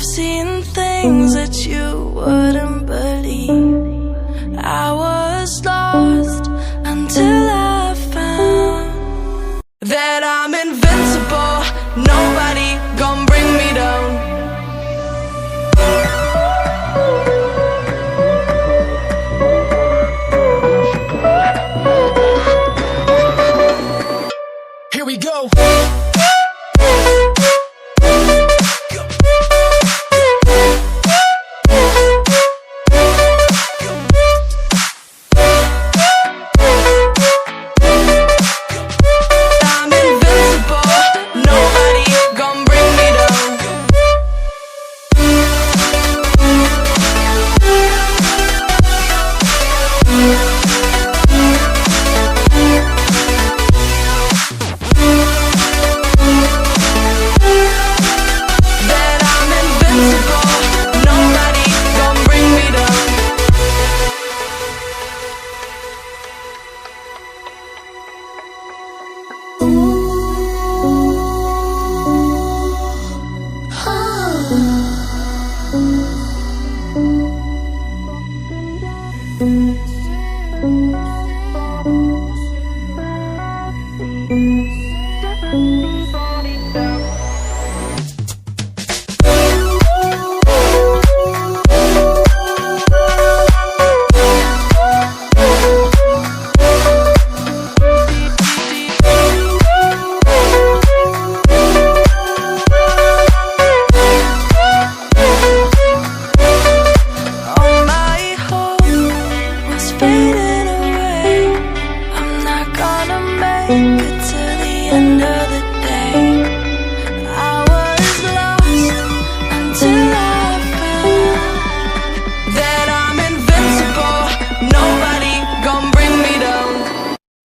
seen things that you wouldn't believe. I was lost until I found that I'm invincible. Nobody gon' bring me down. Here we go.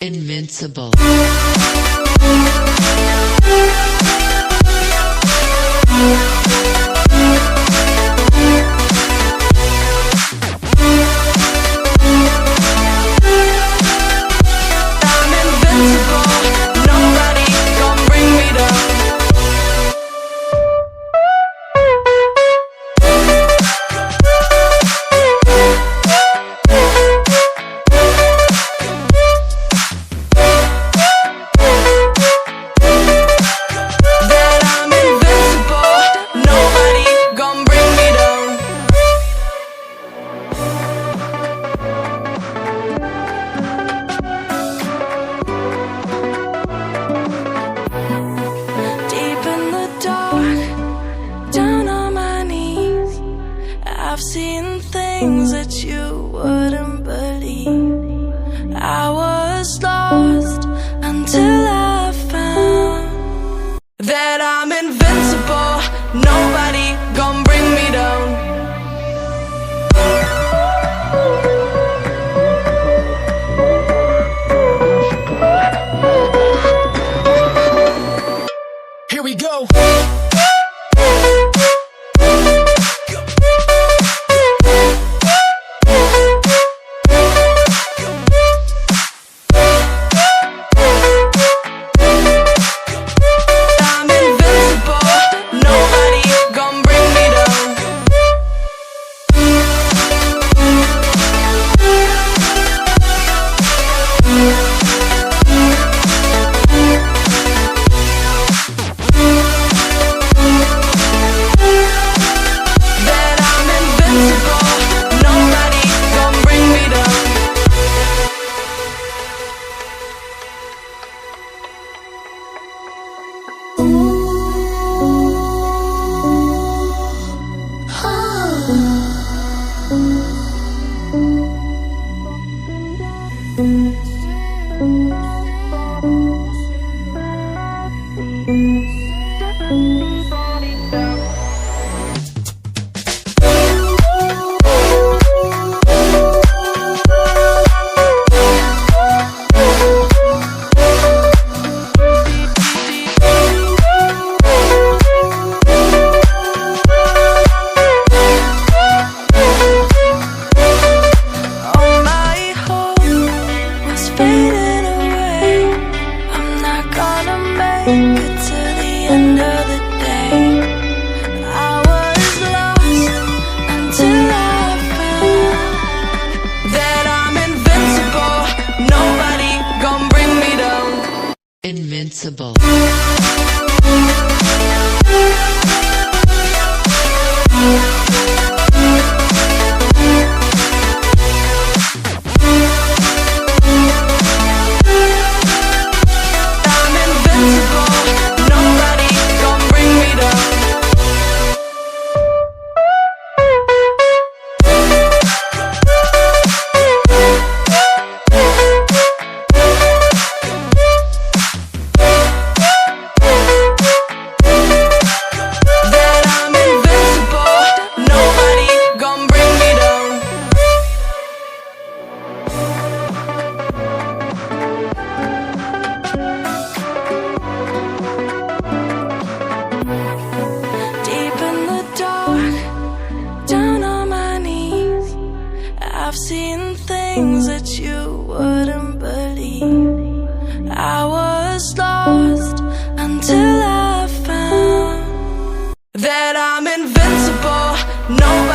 Invincible. I've seen things that you wouldn't believe. I was lost until I found that I'm invincible. Nobody gon' bring me down. Here we go. Fading away, I'm not gonna make it to the end of the day. I've seen things that you wouldn't believe. I was lost until I found that I'm invincible. No